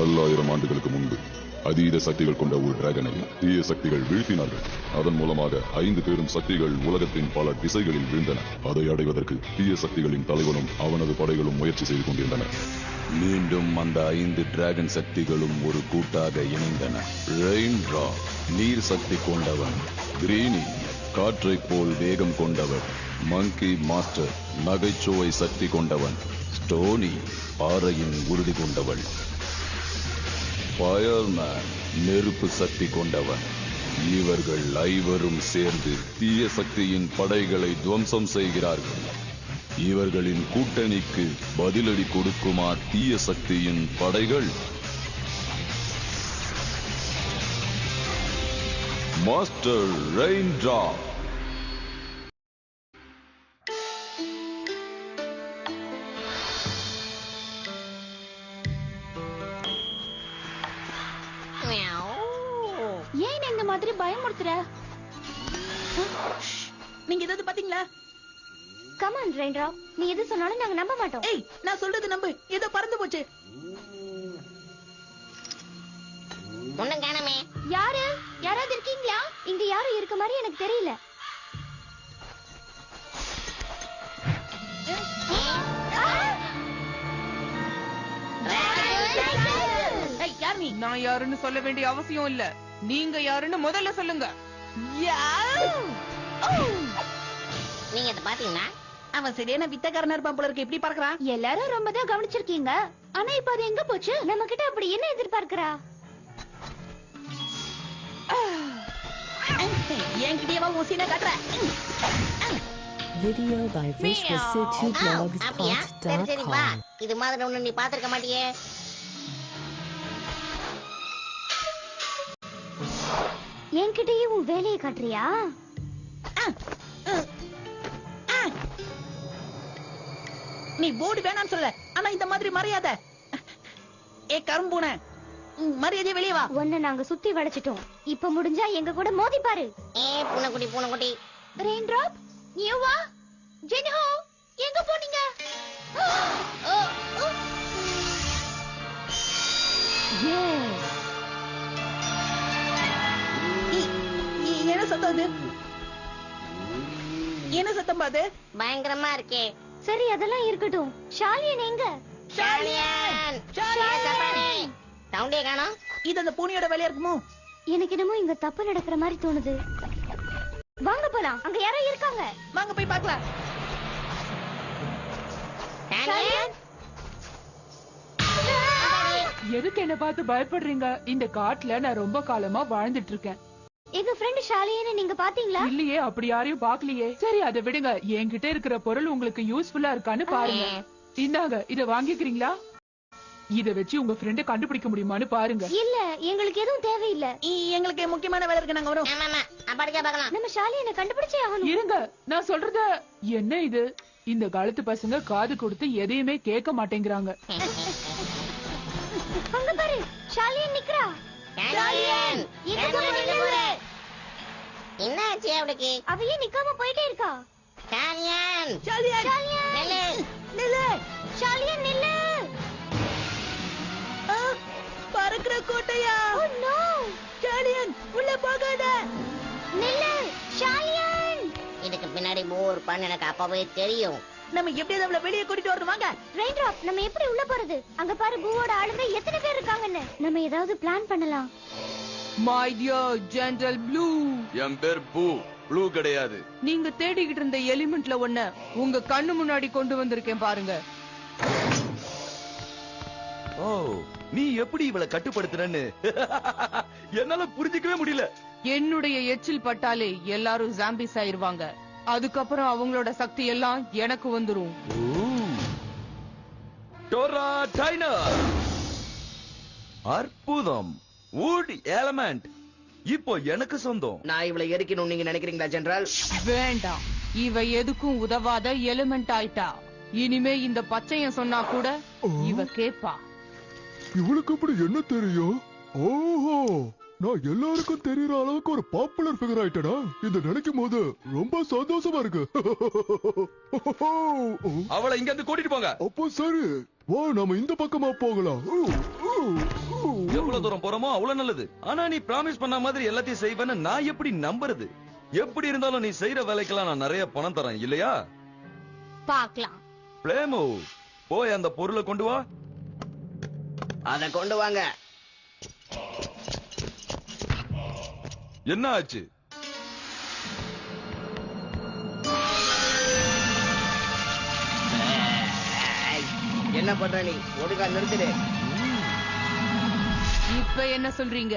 பல்லாயிரம் ஆண்டுகளுக்கு முன்பு அதீத சக்திகள் கொண்ட ஒரு டிராகனை தீய சக்திகள் வீழ்த்தினார்கள். அதன் மூலமாக 5 பெரும் சக்திகள் உலகத்தின் பல திசைகளில் வீழ்ந்தன. அதை அடைவதற்கு தீய சக்திகளின் தலைவனும் அவனது படைகளும் முயற்சி செய்து கொண்டிருந்தனர். மீண்டும் அந்த 5 டிராகன் சக்திகளும் ஒரு கூட்டாக இணைந்தன. ரெயின்ட்ரா நீர் சக்தி கொண்டவன், கிரீனி காற்றை போல் வேகம் கொண்டவன், மங்கி மாஸ்டர் நகைச்சுவை சக்தி கொண்டவன், ஸ்டோனி பாறையின் உறுதி கொண்டவள், ஃபயர்மேன் நெருப்பு சக்தி கொண்டவன். இவர்கள் ஐவரும் சேர்ந்து தீய சக்தியின் படைகளை துவம்சம் செய்கிறார்கள். இவர்களின் கூட்டணிக்கு பதிலடி கொடுக்குமா தீய சக்தியின் படைகள்? மாஸ்டர் ரெயின்ட்ரா. ஏன் இந்த மாதிரி பயமுறுத்துற? நீங்க ஏதாவது பாத்தீங்களா? கம் ஆன் ரெயின்ட்ரா, நீ எது சொன்னாலும் நாங்க நம்ப மாட்டோம். ஏய், நான் சொல்றது நம்பு. ஏதோ பறந்து போச்சு. ஒண்ணும் காணமே. யாரு? யாராவது இருக்கீங்களா? இங்க யாரும் இருக்க மாதிரி எனக்கு தெரியல. ஏய், யார் நீ? நான் யாருன்னு சொல்ல வேண்டிய அவசியம் இல்ல. நீங்க யாருன்னு முதல்ல சொல்லுங்க. நீங்க இத பாத்தீங்கன்னா அவன் சரியான வித்தக்காரனா இருப்பான் போல இருக்கு. எப்படி பார்க்கறான்? எல்லாரும் ரொம்ப தான் கவனிச்சிருக்கீங்க. ஆனா இப்ப அது எங்க போச்சு? நம்ம கிட்ட அப்படி என்ன எதிர்பார்க்கறா? என்கிட்டயே வா, ஊசினா காட்ற. Video by அப்படியா? சரி சரி வா. visualcity2blogs.com. இது மாதிரி ஒண்ணு நீ பாத்திருக்க மாட்டியே. என்கிட்டயே உன் வேலையை காட்டுறியா? நீ போர்டு வேணாம்னு சொல்ல, ஆனா இந்த மாதிரி மரியாத. ஏ கரும்பூனை, மரியாதை வெளியே வா. உன்னை நாங்க சுத்தி வளைச்சிட்டோம். இப்ப முடிஞ்சா எங்க கூட மோதி பாரு. பூனைக்குட்டி பூனைக்குட்டி. ரெயின்ட்ராப், நீ வா. ஜென்ஹோ, எங்க போனீங்க? என்ன சத்தம் அது? என்ன சத்தம் பாது? பயங்கரமா இருக்கே. சரி, அதெல்லாம் இருக்கட்டும். ஷாலியன் எங்க? ஷாலியன் சவுண்டே காணோம். இது அந்த பூனையோட வேலையா இருக்குமோ? எனக்கு என்னமோ இங்க தப்பு நடக்கிற மாதிரி தோணுது. வாங்க போலாம், அங்க யாரோ இருக்காங்க. வாங்க போய் பார்க்கலாம். ஷாலியன் எதுக்கு என்ன பார்த்து பயப்படுறீங்க? இந்த காட்டுல நான் ரொம்ப காலமா வாழ்ந்துட்டு இருக்கேன். எங்க ஃப்ரெண்ட் ஷாலியனை நீங்க பாத்தீங்களா? இல்லையே, அப்படி யாரையும் பாக்கலையே. சரி, அதை விடுங்க. என்கிட்ட இருக்கிற பொருள் உங்களுக்கு யூஸ்ஃபுல்லா இருக்கான்னு பாருங்க. இந்தாங்க, இத வாங்கிக்கிறீங்களா? இத வச்சு உங்க ஃப்ரெண்ட கண்டுபிடிக்க முடியுமான்னு பாருங்க. இல்ல, எங்களுக்கு எதுவும் தேவையில்ல. எங்களுக்கு முக்கியமான வேலை இருக்கு, நாங்க வரோம். அப்படியே பார்க்கலாம். நம்ம ஷாலியனை கண்டுபிடிச்சே ஆகணும். இருங்க, நான் சொல்றத. என்ன இது? இந்த காலத்து பசங்க காது கொடுத்து எதையுமே கேட்க மாட்டேங்கிறாங்க. அங்க பாரு, ஷாலியன் நிக்கிறா. ஷாலியன் எங்க போற? என்னாச்சு அவளுக்கு? அவ ஏன் நிக்காம போயிட்டே இருக்கா? ஷாலியன் ஷாலியன், நில்லு. நில்லு. ஷாலியன் நில்லு. பறக்கிற கோட்டையா? Oh no. ஷாலியன், உள்ள போகாத. நில்லு ஷாலியன். இதுக்கு பின்னாடி போர் பண்ண எனக்கு அப்பவே தெரியும். நம்ம எப்படியாவது அவளை வெளியே கூட்டிட்டு வரணும். வாங்க. ரெயின்ட்ராப், நம்ம எப்படி உள்ள போறது? அங்க பாரு, பூவோட ஆளுங்க எத்தனை பேர் இருக்காங்கன்னு. நம்ம ஏதாவது பிளான் பண்ணலாம். My dear gentle blue. என் பேர் பூ, ப்ளூ கிடையாது. நீங்க தேடிக்கிட்டு இருந்த எலிமெண்ட்ல ஒண்ண உங்க கண்ணு முன்னாடி கொண்டு வந்திருக்கேன் பாருங்க. ஓ, நீ எப்படி இவளை கட்டுப்படுத்துறன்னு என்னால புரிஞ்சிக்கவே முடியல. என்னுடைய எச்சில் பட்டாலே எல்லாரும் ஜாம்பிஸ் ஆயிருவாங்க. அதுக்கப்புறம் அவங்களோட சக்தி எல்லாம் எனக்கு வந்துரும். டோரா டைனர், அற்புதம். வுட் எலமெண்ட் இப்போ எனக்கு சொந்தம். நான் இவளை எரிக்கணும் நீங்க நினைக்கிறீங்களா ஜெனரல்? வேண்டாம், இவ எதுக்கும் உதவாத எலிமெண்ட் ஆயிட்டா. இனிமே இந்த பச்சையன் சொன்னா கூட இவ கேப்பா. இவளுக்கு அப்படி என்ன தெரியும்? ஓஹோ, நான் எல்லாருக்கும் தெரியற அளவுக்கு ஒரு பாப்புலர் ஃபிகர் ஆயிட்டடா. இத நினைக்கும் போது ரொம்ப சந்தோஷமா இருக்கு. அவளை இங்க இருந்து கூட்டிட்டு போங்க. அப்போ சரி, வா நாம இந்த பக்கமா போகலாம். எவ்வளவு தூரம் போறோமோ அவ்வளவு நல்லது. ஆனா நீ ப்ராமிஸ் பண்ண மாதிரி எல்லாத்தையும் செய்வேன்னு நான் எப்படி நம்புறது? எப்படி இருந்தாலும் நீ செய்யற வேலைக்கெல்லாம் நான் நிறைய பணம் தரேன் இல்லையா? பார்க்கலாம். பிளேமோ, போய் அந்த பொருளை கொண்டு வா. அத கொண்டு வாங்க. என்ன ஆச்சு? என்ன பண்ற நீ? ஒழுங்கா நிறுத்திடு. இப்ப என்ன சொல்றீங்க?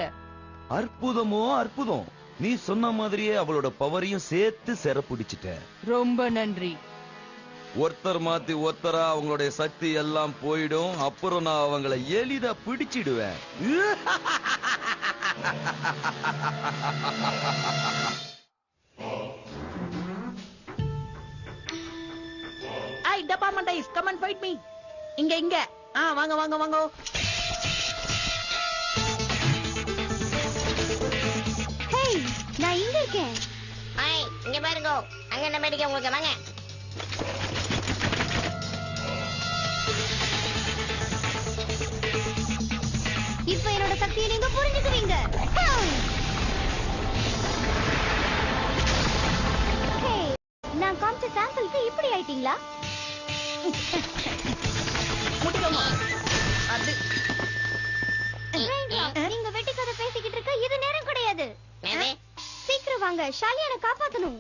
அற்புதமோ அற்புதம். நீ சொன்ன மாதிரியே அவளோட பவரையும் சேர்த்து சிறப்பிடிச்சிட்ட. ரொம்ப நன்றி. ஒருத்தர் மாத்தி ஒருத்தரா அவங்களுடைய சக்தி எல்லாம் போயிடும். அப்புறம் நான் அவங்கள எளிதா பிடிச்சிடுவேன். I department is come and fight me. இங்க வாங்க வாங்க வாங்க. ஹேய், நான் இங்க இருக்கேன். ஐய், இங்க பாருங்க. அங்க என்ன மேடிக்க உங்களுக்கு வாங்க. இப்ப என்னோட சக்தியை நீங்க புரிஞ்சுக்குவீங்க. ஹேய், நான் காமிச்ச சாம்பிளுக்கு இப்படி ஆயிட்டீங்களா? முடியுமா? அது நீங்க வெட்டி கதை பேசிக்கிட்டு இருக்க இது நேரம் கிடையாது. என்னது? சீக்கிரம் வாங்க, ஷாலியானை காப்பாத்தணும்.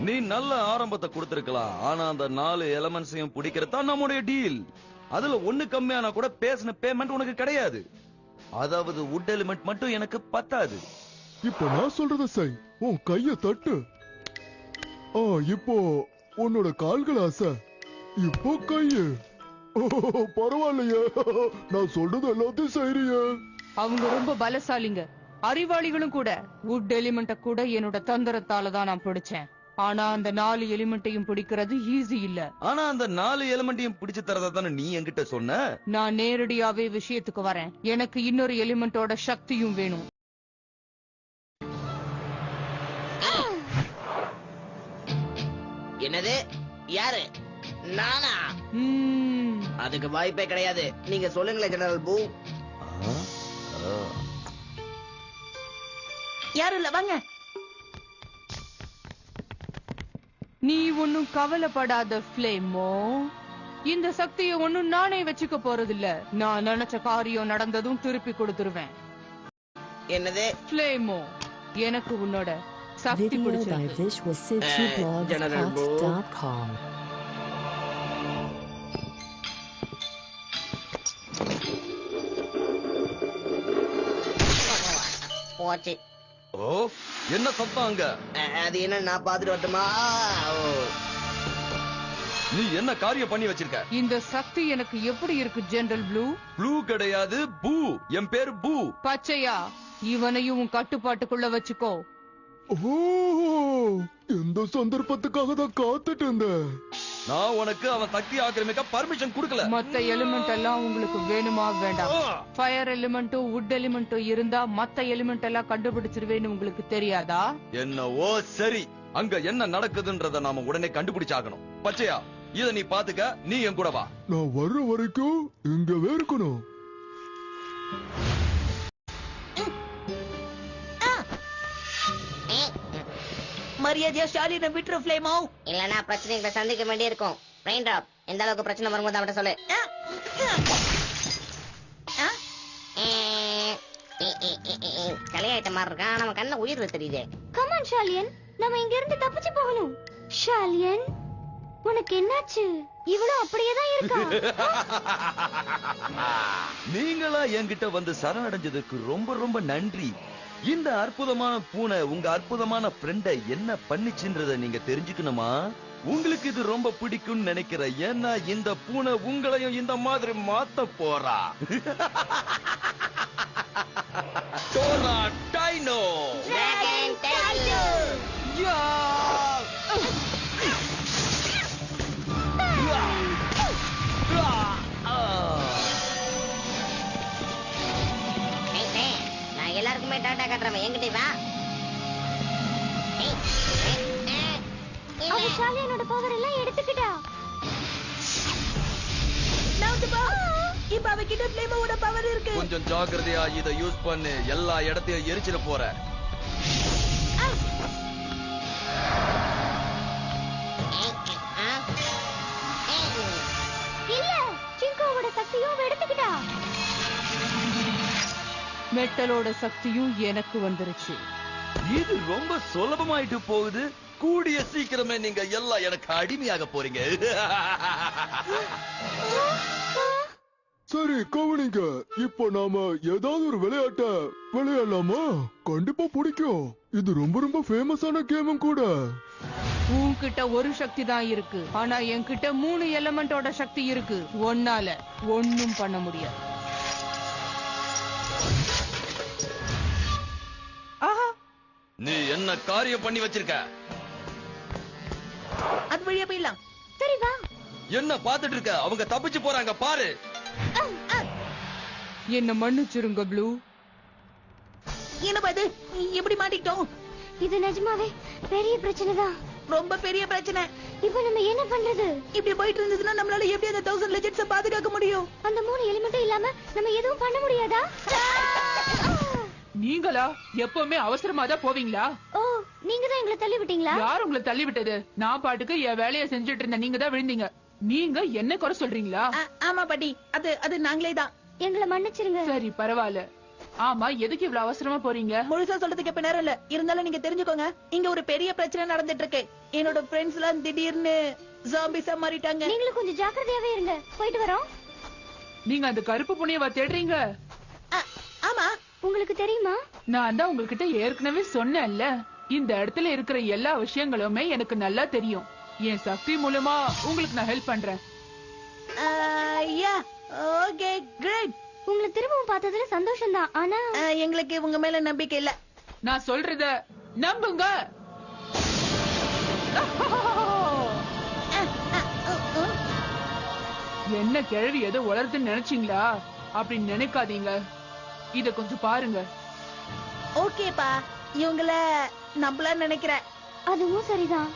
நீ நல்ல ஆரம்பத்தை கொடுத்திருக்கலாம். ஆனா அந்த 4 எலமெண்ட்ஸையும் பிடிக்கிறது தான் நம்முடைய டீல். அதுல ஒண்ணு கம்மியானா கூட பேசின பேமெண்ட் உனக்கு கிடையாது. அதாவது வுட் எலிமெண்ட் மட்டும் எனக்கு பத்தாது. இப்ப நான் சொல்றத செய். உன் கைய தட்டு. இப்போ உன்னோட கால்கள் ஆசை. இப்போ கைய. பரவாயில்லையே, நான் சொல்றது எல்லாத்தையும் செய்றியே. அவங்க ரொம்ப பலசாலிங்க, அறிவாளிகளும் கூட. வுட் எலிமெண்ட கூட என்னோட தந்திரத்தால தான் நான் பிடிச்சேன். ஆனா அந்த 4 எலிமெண்ட்டையும் பிடிக்கிறது ஈஸி இல்ல. ஆனா அந்த 4 எலிமெண்ட்டையும் பிடிச்சு தரதா தானே நீ என்கிட்ட சொன்ன. நான் நேரடியாவே விஷயத்துக்கு வரேன். எனக்கு இன்னொரு எலிமெண்டோட சக்தியும் வேணும். என்னது? யாரு? நானா? அதுக்கு வாய்ப்பே கிடையாது. நீங்க சொல்லுங்களேன் ஜெனரல் பூ. யாரும் இல்ல, வாங்க. நீ ஒன்னும் கவலைப்படாத ஃப்ளேமோ. இந்த சக்தியை ஒன்னும் நானே வச்சுக்க போறதில்ல. நான் நினைச்ச காரியம் நடந்ததும் திருப்பி கொடுத்துருவேன். என்னது? ஃப்ளேமோ, எனக்கு உன்னோட சக்தி Video by பிடிச்சிருக்கு. visualcityblogscast.com. போச்சு. ஓ, என்ன சத்தம் அங்க? அது என்ன, நான் பாத்துட்டு வரட்டுமா? நீ என்ன காரியம் பண்ணி வச்சிருக்க? இந்த சக்தி எனக்கு எப்படி இருக்கு ஜெனரல் ப்ளூ? ப்ளூ கிடையாது, பூ. என் பேரு பூ. பச்சையா, இவனையும் உன் கட்டுப்பாட்டுக்குள்ள வச்சுக்கோ. இந்த சந்தர்ப்பத்துக்காக தான் காத்துட்டு இருந்தேன். நான் உனக்கு அவன் சக்தி ஆக்கிரமிக்க பர்மிஷன் கொடுக்கல. மத்த எலிமெண்ட் எல்லாம் உங்களுக்கு வேணுமா வேண்டாம்? ஃபயர் எலிமெண்ட்டும் வுட் எலிமெண்ட்டும் இருந்தா மத்த எலிமெண்ட் எல்லாம் கண்டுபிடிச்சிருவேன்னு உங்களுக்கு தெரியாதா? என்னவோ சரி, அங்க என்ன நடக்குதுன்றத நாம உடனே கண்டுபிடிச்சாகணும். பச்சையா, இத நீ பாத்துக்க. நீ என் கூட வா. நான் வர்ற வரைக்கும் இங்கவே இருக்கணும். மரியாதையா ஷாலினை விட்டுரு ஃப்ளேமோ. இல்லனா பிரச்சனைகளை சந்திக்க வேண்டியிருக்கும். ரெயின் டிராப், எந்த அளவுக்கு பிரச்சனை வரும்போது அவட்ட சொல்லு. கலையாயிட்ட மாதிரி இருக்கான். நம்ம கண்ண உயிர் தெரியுது. கம் ஆன் ஷாலியன், நம்ம இங்க இருந்து தப்பிச்சு போகணும். ஷாலியன், உனக்கு என்னாச்சு? இவளும் அப்படியே தான் இருக்கா. நீங்களா என்கிட்ட வந்து சரணடைஞ்சதுக்கு ரொம்ப ரொம்ப நன்றி. இந்த அற்புதமான பூனை உங்க அற்புதமான ஃப்ரெண்ட என்ன பண்ணிச்சுன்றத நீங்க தெரிஞ்சுக்கணுமா? உங்களுக்கு இது ரொம்ப பிடிக்கும்னு நினைக்கிறேன். ஏன்னா இந்த பூனை உங்களையும் இந்த மாதிரி மாத்த போறா. Dora dino. Dragon dino. நான் எல்லாருக்குமே டாடா காட்டுறேன். என்கிட்ட வா. அவ ஷாலியனோட பவர் எல்லாம் எடுத்துக்கிட்டா. இப்ப அவகிட்ட ஃப்ளேமோட பவர் இருக்கு. கொஞ்சம் ஜாக்கிரதையா இதை யூஸ் பண்ணு. எல்லா இடத்தையும் எரிச்சிட போற. இல்ல, சிங்கோவோட சக்தியும் எடுத்துக்கிட்டா. மெட்டலோட சக்தியும் எனக்கு வந்துருச்சு. இது ரொம்ப சுலபமாயிட்டு போகுது. கூடிய சீக்கிரமே நீங்க எல்லாம் எனக்கு அடிமையாக போறீங்க. சரி கவனிங்க, இப்போ நாம ஏதாவது ஒரு விளையாட்ட விளையாடலாமா? கண்டிப்பா பிடிக்கும். இது ரொம்ப ரொம்ப ஃபேமஸான கேமும் கூட. உன்கிட்ட ஒரு சக்தி தான் இருக்கு, ஆனா என்கிட்ட 3 எலமெண்டோட சக்தி இருக்கு. ஒன்னால ஒண்ணும் பண்ண முடியாது. ஆஹா, நீ என்ன காரியம் பண்ணி வச்சிருக்க? அது வழியா போயிடலாம். சரி வா. என்ன பாத்துட்டு இருக்க? அவங்க தப்பிச்சு போறாங்க பாரு. என்ன மன்னிச்சிருங்க ப்ளூ. என்னப்பா இது, எப்படி மாட்டிக்கிட்டோம்? இது நிஜமாவே பெரிய பிரச்சனை தான். ரொம்ப பெரிய பிரச்சனை. இப்போ நம்ம என்ன பண்றது? இப்படி போயிட்டு இருந்ததுன்னா நம்மளால எப்படி அந்த 1000 லெஜெண்ட்ஸ பாதுகாக்க முடியும்? அந்த 3 எலிமெண்ட்டும் இல்லாம நம்ம எதுவும் பண்ண முடியாதா? நீங்களா எப்பவுமே அவசரமா தான் போவீங்களா? ஓ, நீங்க தான் எங்களை தள்ளி விட்டீங்களா? யார் உங்களை தள்ளி விட்டது? நான் பாட்டுக்கு என் வேலையை செஞ்சுட்டு இருந்தேன், நீங்க தான் விழுந்தீங்க. நீங்க என்ன குறை சொல்றீங்களா? ஆமா பாட்டி, அது நாங்களே தான். எங்களை மன்னிச்சிருங்க. சரி பரவாயில்ல. ஆமா, எதுக்கு இவ்வளவு அவசரமா போறீங்க? முழுசா சொல்றதுக்கு இப்ப நேரம் இல்ல. இருந்தாலும் நீங்க தெரிஞ்சுக்கோங்க, இங்க ஒரு பெரிய பிரச்சனை நடந்துட்டு இருக்கு. என்னோட ஃப்ரெண்ட்ஸ் எல்லாம் திடீர்னு ஜாம்பிஸா மாறிட்டாங்க. நீங்களும் கொஞ்சம் ஜாக்கிரதையாவே இருங்க. போயிட்டு வரோம். நீங்க அந்த கருப்பு புண்ணியவா தேடுறீங்க? ஆமா, உங்களுக்கு தெரியுமா? நான் தான் உங்ககிட்ட ஏற்கனவே சொன்னேன்ல, இந்த இடத்துல இருக்கிற எல்லா விஷயங்களுமே எனக்கு நல்லா தெரியும். என் சக்தி மூலமா உங்களுக்கு நான் ஹெல்ப் பண்றேன். யா, ஓகே, கிரேட். உங்களை திரும்பவும் பார்த்ததுல சந்தோஷம் தான். ஆனா எங்களுக்கு உங்க மேல நம்பிக்கை இல்ல. நான் சொல்றத நம்புங்க. என்ன கிழவி ஏதோ வளருதுன்னு நினைச்சீங்களா? அப்படி நினைக்காதீங்க. இத கொஞ்சம் பாருங்க. ஓகேப்பா, இவங்கள நம்பல நினைக்கிறேன். அதுவும் சரிதான்.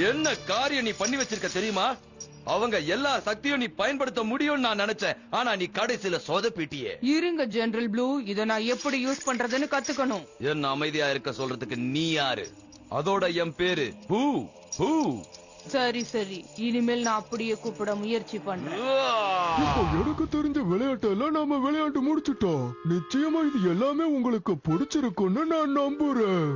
என்ன காரியம் நீ பண்ணி வச்சிருக்க தெரியுமா? அவங்க எல்லா சக்தியும் நீ பயன்படுத்த முடியும்னு நான் நினைச்சேன். ஆனா நீ கடைசியில சொதப்பிட்டியே. இருங்க ஜெனரல் ப்ளூ, இத நான் எப்படி யூஸ் பண்றதுன்னு கத்துக்கணும். என்ன அமைதியா இருக்க சொல்றதுக்கு நீ யாரு? அதோட என் பேரு பூ பூ. சரி சரி, இனிமேல் நான் அப்படியே கூப்பிட முயற்சி பண்றேன். இப்போ எனக்கு தெரிஞ்ச விளையாட்டெல்லாம் நாம விளையாட்டு முடிச்சிட்டோம். நிச்சயமா இது எல்லாமே உங்களுக்கு பிடிச்சிருக்கும்னு நான் நம்புறேன்.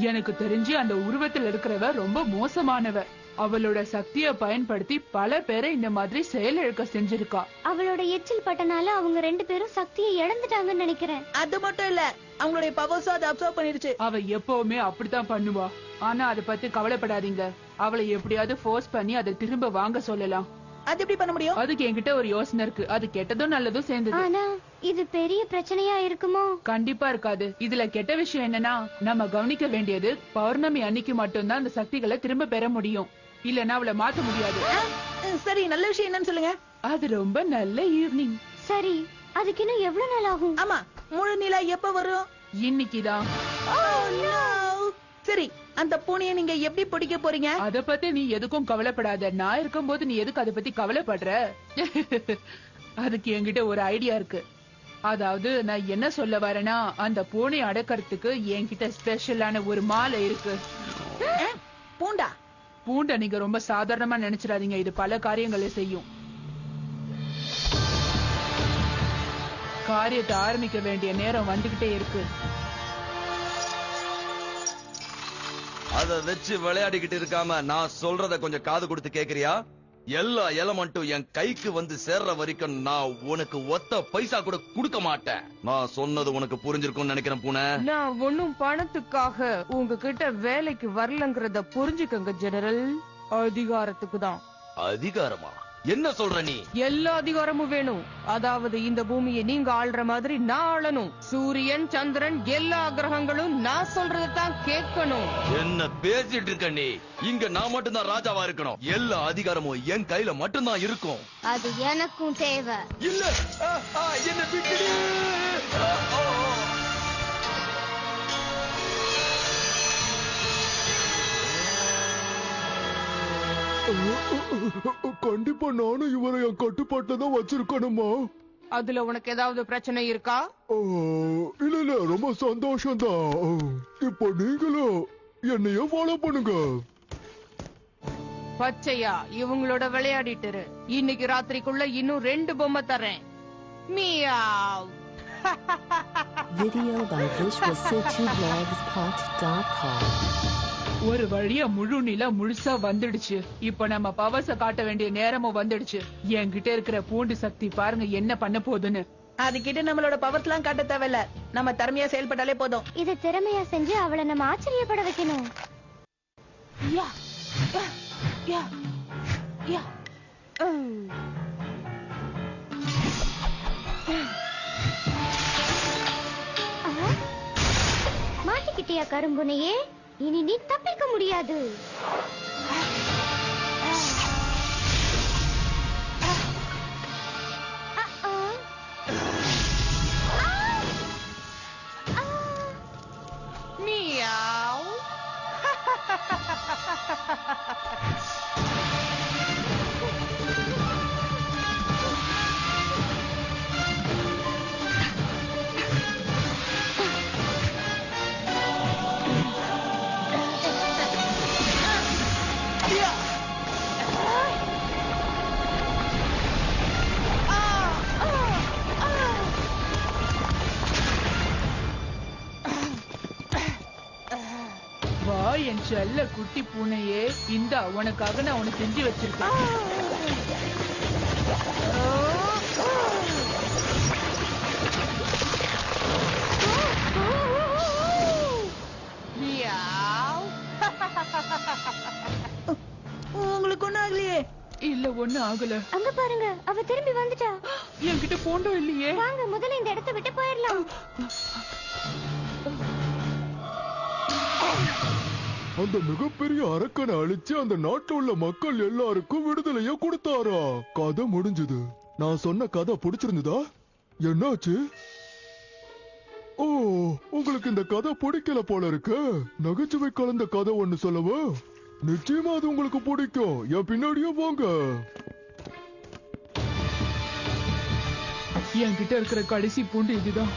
எனக்கு தெரிஞ்சு அந்த உருவத்துல இருக்கிறவ ரொம்ப மோசமானவ. அவளோட சக்தியை பயன்படுத்தி பல பேரை இந்த மாதிரி செயலிழக்க செஞ்சிருக்கா. அவளோட எச்சில் பட்டனால அவங்க 2 பேரும் சக்தியை இழந்துட்டாங்கன்னு நினைக்கிறேன். அது மட்டும் இல்ல, அவங்களுடைய பவர்ஸும் அதை அப்சர்வ் பண்ணிருச்சு. அவ எப்பவுமே அப்படித்தான் பண்ணுவா. ஆனா அதை பத்தி கவலைப்படாதீங்க. அவளை எப்படியாவது ஃபோர்ஸ் பண்ணி அதை திரும்ப வாங்க சொல்லலாம். அது எப்படி பண்ண முடியும்? அதுக்கு என்கிட்ட ஒரு யோசனை இருக்கு. அது கெட்டதும் நல்லதும் சேர்ந்தது. ஆனா இது பெரிய பிரச்சனையா இருக்குமோ? கண்டிப்பா இருக்காது. இதுல கெட்ட விஷயம் என்னன்னா, நம்ம கவனிக்க வேண்டியது பௌர்ணமி அன்னைக்கு மட்டும்தான் அந்த சக்திகளை திரும்ப பெற முடியும். இல்லன்னா அவளை மாத்த முடியாது. சரி, நல்ல விஷயம் என்னன்னு சொல்லுங்க. அது ரொம்ப நல்ல ஈவினிங். சரி, அதுக்கு இன்னும் எவ்வளவு நாள் ஆகும்? ஆமா, முழு நிலா எப்ப வரும்? இன்னைக்குதான். சரி, அந்த பூனையை நீங்க எப்படி பிடிக்க போறீங்க? அத பத்தி நீ எதுக்கும் கவலைப்படாத. நான் இருக்கும்போது நீ எதுக்கு அதை பத்தி கவலைப்படுற? அதுக்கு என்கிட்ட ஒரு ஐடியா இருக்கு. அதாவது நான் என்ன சொல்ல வரேன்னா, அந்த பூனை அடக்கறதுக்கு என்கிட்ட ஸ்பெஷலான ஒரு மாலை இருக்கு. பூண்டா? பூண்டை நீங்க ரொம்ப சாதாரணமா நினைச்சிடாதீங்க. இது பல காரியங்களை செய்யும். காரியத்தை ஆரம்பிக்க வேண்டிய நேரம் வந்துகிட்டே இருக்கு. அத வச்சு விளையாடிக்கிட்டு இருக்காம நான் சொல்றத கொஞ்சம் காது கொடுத்து கேக்குறியா? எல்லா எலமெண்ட்டும் என் கைக்கு வந்து சேர்ற வரைக்கும் நான் உனக்கு ஒத்த பைசா கூட கொடுக்க மாட்டேன். நான் சொன்னது உனக்கு புரிஞ்சிருக்கும்னு நினைக்கிறேன் பூனை. நான் ஒன்னும் பணத்துக்காக உங்ககிட்ட வேலைக்கு வரலங்கிறத புரிஞ்சுக்கங்க ஜெனரல். அதிகாரத்துக்கு தான். அதிகாரமா? என்ன சொல்ற நீ? எல்லா அதிகாரமும் வேணும். அதாவது இந்த பூமியை நீங்க ஆள்ற மாதிரி நான் ஆளணும். சூரியன், சந்திரன், எல்லா கிரகங்களும் நான் சொல்றதான் கேட்கணும். என்ன பேசிட்டு இருக்க நீ? இங்க நான் மட்டும்தான் ராஜாவா இருக்கணும். எல்லா அதிகாரமும் என் கையில மட்டும்தான் இருக்கும். அது எனக்கும் தேவை. இல்ல, என்ன விட்டுடு. கண்டிப்பா நானும் இவரை என் கட்டுப்பாட்டுல தான் வச்சிருக்கணுமா? அதுல உனக்கு ஏதாவது பிரச்சனை இருக்கா? இல்ல இல்ல, ரொம்ப சந்தோஷம்தான். இப்போ நீங்களும் என்னைய ஃபாலோ பண்ணுங்க. பச்சையா இவங்களோட விளையாடிட்டு இரு. இன்னைக்கு ராத்திரிக்குள்ள இன்னும் 2 பொம்மை தரேன். மியாவ். Video by visualcityblogspot.com. ஒரு வழியா முழு நிலா முழுசா வந்துடுச்சு. இப்ப நம்ம பவர்ஸ காட்ட வேண்டிய நேரமும் வந்துடுச்சு. என்கிட்ட இருக்கிற பூண்டு சக்தி பாருங்க என்ன பண்ண போகுதுன்னு. அதுகிட்ட நம்மளோட பவர்ஸ் எல்லாம் காட்ட தேவையில்ல, நம்ம திறமையா செயல்பட்டாலே போதும். இத திறமையா செஞ்சு அவளை நம்ம ஆச்சரியப்பட வைக்கணும். யா யா யா யா. மாட்டிக்கிட்டியா கரும்புனையே? இனி நீ தப்பிக்க முடியாது. மியாவ். வா என் செல்ல குட்டி பூனையே, இந்தா உனக்காக நான் உனக்கு செஞ்சு வச்சிருக்கேன். மியாவ். உங்களுக்கு ஒண்ணும் ஆகலையே? இல்ல ஒண்ணு ஆகல. அங்க பாருங்க, அவ திரும்பி வந்துட்டா. என்கிட்ட போண்டோ இல்லையே. வாங்க முதல்ல இந்த இடத்தை விட்டு போயிடலாம். அந்த மிகப்பெரிய அரக்கனை அழிச்சு அந்த நாட்டுல உள்ள மக்கள் எல்லாருக்கும் விடுதலைய கொடுத்தாரா? கதை முடிஞ்சது. நான் சொன்ன கதை பிடிச்சிருந்ததா? என்னாச்சு? ஓ, உங்களுக்கு இந்த கதை பிடிக்கல போல இருக்கு. நகைச்சுவை கலந்த கதை ஒண்ணு சொல்லவா? நிச்சயமா அது உங்களுக்கு பிடிக்கும். என் பின்னாடியே வாங்க. என்கிட்ட இருக்கிற கடைசி பூண்டு இதுதான்.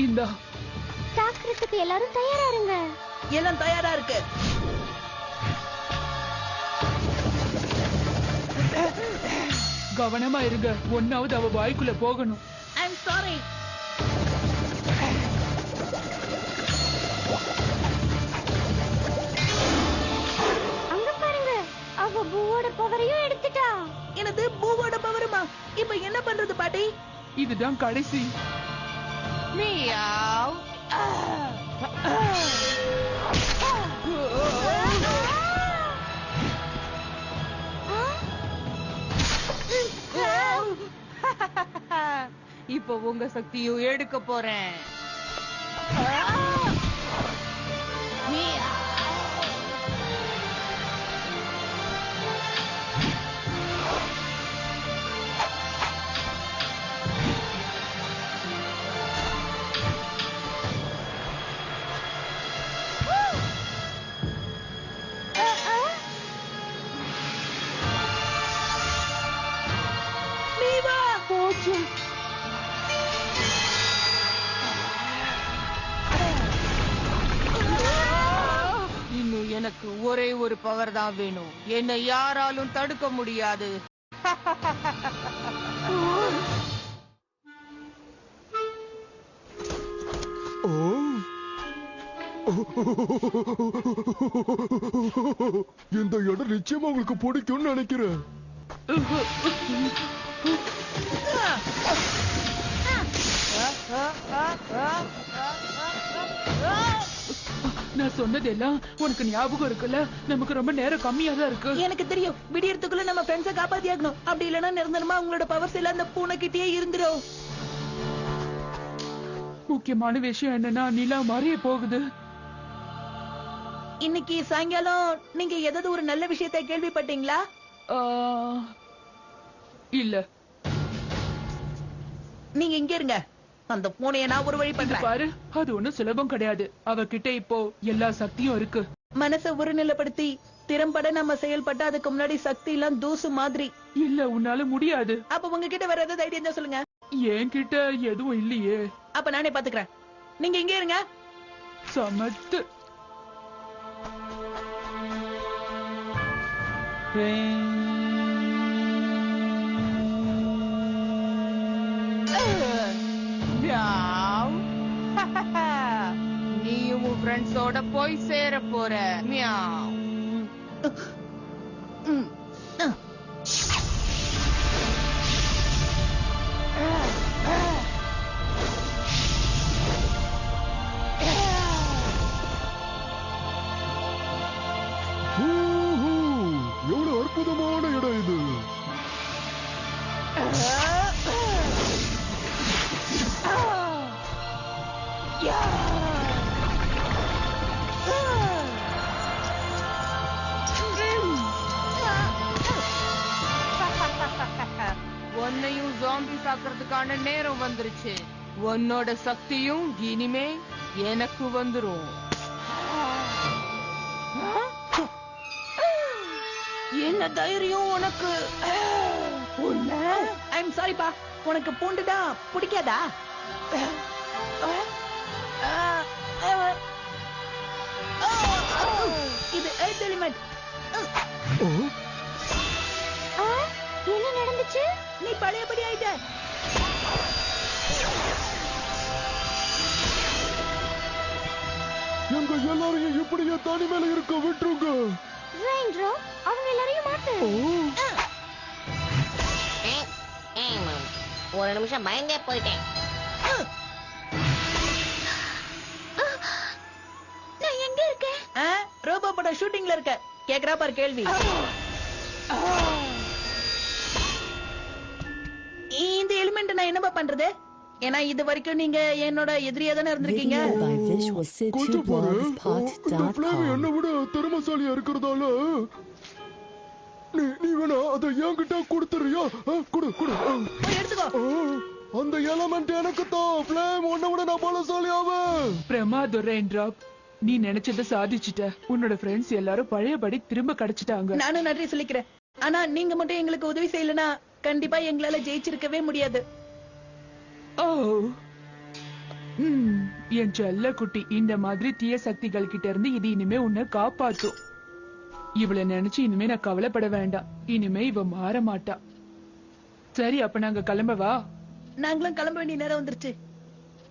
இந்தா. தாக்குறதுக்கு எல்லாரும் தயாரா இருங்க. எல்லாம் தயாரா இருக்கு. கவனமா இருங்க. ஒன்னாவது அவ வாய்க்குள்ள போகணும். I'm sorry. அங்க பாருங்க, அவ பூவோட பவரையும் எடுத்துட்டா. எனது பூவோட பவருமா? இப்ப என்ன பண்றது பாட்டி? இதுதான் கடைசி. மியாவ். இப்போ உங்க சக்தியும் எடுக்க போறேன். போச்சு. இன்னும் எனக்கு ஒரே ஒரு பவர் தான் வேணும். என்னை யாராலும் தடுக்க முடியாது. இந்த இடம் நிச்சயமா உங்களுக்கு பிடிக்கும்னு நினைக்கிறேன். நான் சொன்னதெல்லாம் உனக்கு ஞாபகம் இருக்குல்ல? நமக்கு ரொம்ப நேரம் கம்மியா தான் இருக்கு. எனக்கு தெரியும். விடியறதுக்குள்ள நம்ம ஃப்ரெண்ட்ஸை காப்பாத்தியாகணும். அப்படி இல்லைன்னா நிரந்தரமா உங்களோட பவர்ஸ் எல்லாம் அந்த பூனைக்கிட்டே இருந்துரும். முக்கியமான விஷயம் என்னன்னா, நிலா மறைய போகுது. இன்னைக்கு சாயங்காலம் நீங்க ஏதாவது ஒரு நல்ல விஷயத்தை கேள்விப்பட்டீங்களா? இல்ல. நீங்க இங்க இருங்க. அந்த பூனையை நான் ஒரு வழி பண்றேன். பாரு, அது ஒண்ணும் சுலபம் கிடையாது. அவகிட்ட இப்போ எல்லா சக்தியும் இருக்கு. மனசை ஒருநிலைப்படுத்தி திறம்பட நம்ம செயல்பட்டு அதுக்கு முன்னாடி சக்தி எல்லாம் தூசு மாதிரி. இல்ல உன்னால முடியாது. அப்ப உங்ககிட்ட வேற ஏதாவது ஐடியா இருந்தா சொல்லுங்க. என்கிட்ட எதுவும் இல்லையே. அப்ப நானே பாத்துக்கிறேன். நீங்க இங்கே இருங்க. சமத்து. நீயும் உன் ஃப்ரெண்ட்ஸோட போய் சேர போற. மியாவ். எவ்வளவு அற்புதமான இடம் இது. உன்னையும் ஜாம்பி சாக்குறதுக்கான நேரம் வந்துருச்சு. உன்னோட சக்தியும் இனிமே எனக்கு வந்துரும். என்ன தைரியம் உனக்கு? ஐம் சாரிப்பா. உனக்கு பூண்டுதான் பிடிக்காதா? இது எர்த் எலிமெண்ட். என்ன நடந்துச்சு? நீ பழையபடி ஆயிட்ட. எங்க எல்லாரையும் இப்படியே தனி மேல இருக்க விட்டுருங்க. ரெயின்ட்ராப், அவங்க எல்லாரையும் மாத்து. ஒரு நிமிஷம் பயந்தே போயிட்டேன். நான் எங்க இருக்கேன்? ரோபோ பட ஷூட்டிங்ல இருக்க. கேக்குறா பாரு கேள்வி. இந்த எலிமெண்ட் நான் என்னப்பா பண்றது? ஏன்னா இது வரைக்கும் நீங்க என்னோட எதிரியா தானே இருந்திருக்கீங்க. கொஞ்சம் பாரு, இந்த flame என்னை விட திறமைசாலியா இருக்கிறதால நீ வேணா அதை என்கிட்ட கொடுத்துறியா? கொடு கொடு. போய் எடுத்துக்கோ. அந்த எலமெண்ட் எனக்கு தான். flame உன்னை விட நான் பலசாலியாவேன். பிரமாதம் ரெயின்ட்ராப். நீ நினைச்சத சாதிச்சிட்ட. உன்னோட ஃப்ரெண்ட்ஸ் எல்லாரும் பழையபடி திரும்ப கிடைச்சிட்டாங்க. நானும் நன்றி சொல்லிக்கிறேன். ஆனா நீங்க மட்டும் எங்களுக்கு உதவி செய்யலனா கண்டிப்பா எங்களால ஜெயிச்சிருக்கவே முடியாது. ஓ, என் செல்ல குட்டி, இந்த மாதிரி தீய சக்திகள் கிட்ட இருந்து இது இனிமே உன்னை காப்பாத்தும். இவளை நினைச்சு இனிமே நான் கவலைப்பட வேண்டாம். இனிமே இவ மாற மாட்டா. சரி, அப்ப நாங்க கிளம்பவா? நாங்களும் கிளம்ப வேண்டிய நேரம் வந்துருச்சு.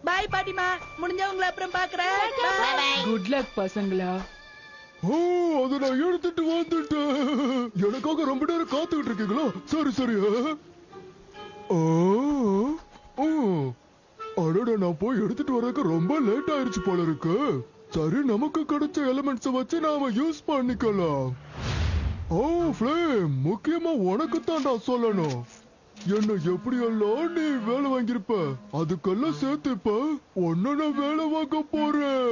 பாய் பாட்டிமா. முடிஞ்சவங்கள அப்புறம் பாக்குறேன். குட் லக் பசங்களா. அதை நான் எடுத்துட்டு வந்துட்டேன். எனக்காக ரொம்ப நேரம் காத்துக்கிட்டு இருக்கீங்களா? சரி சரி. அடடா, நான் போய் எடுத்துட்டு வரதுக்கு ரொம்ப லேட் ஆயிருச்சு போல இருக்கு. சரி, நமக்கு கிடைச்ச எலிமெண்ட்ஸ் வச்சு நாம யூஸ் பண்ணிக்கலாம். ஃப்ளேம், முக்கியமா உனக்கு தான் நான் சொல்லணும். என்ன எப்படியெல்லாம் நீ வேலை வாங்கியிருப்ப, அதுக்கெல்லாம் சேர்த்து இப்ப உன்ன நான் வேலை வாங்க போறேன்.